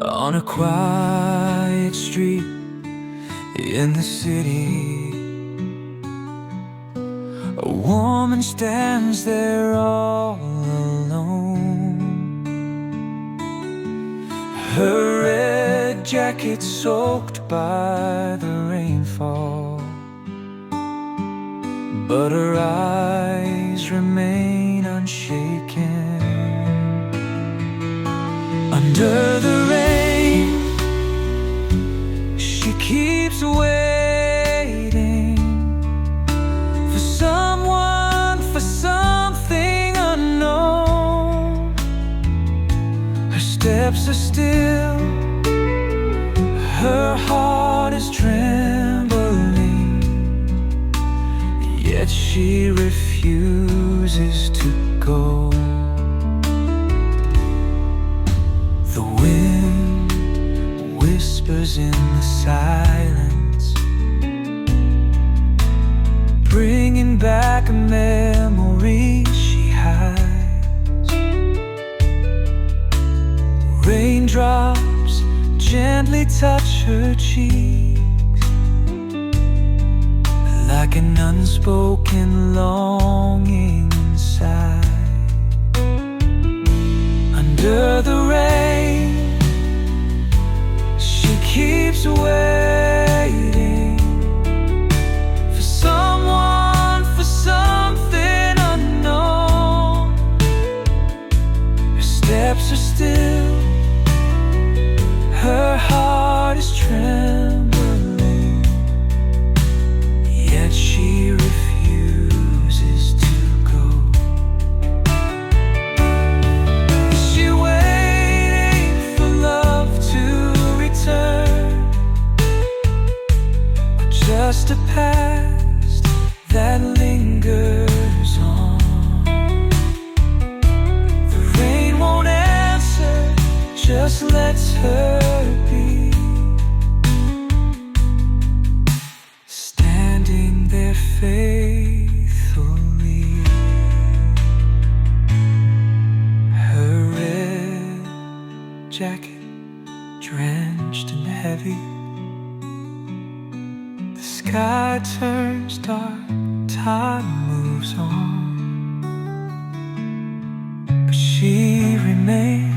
On a quiet street in the city, a woman stands there all alone. Her red jacket soaked by the rainfall, but her eyes remain unshaken. Under the rain, she keeps waiting for someone, for something unknown. Her steps are still, her heart is trembling, yet she refuses to go. The wind whispers in the silence, bringing back a memory she hides. Raindrops gently touch her cheeks, like an unspoken longing inside. Under the rain, she keeps waiting for someone, for something unknown. Her steps are still, her heart is trembling, yet she refuses to go. Is she waiting for love to return, or just a past that lingers on? The rain won't answer, just lets her be, standing there faithfully. Her red jacket drenched and heavy, the sky turns dark, time moves on, but she remains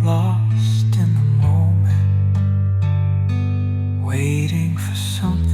lost in the moment, waiting for something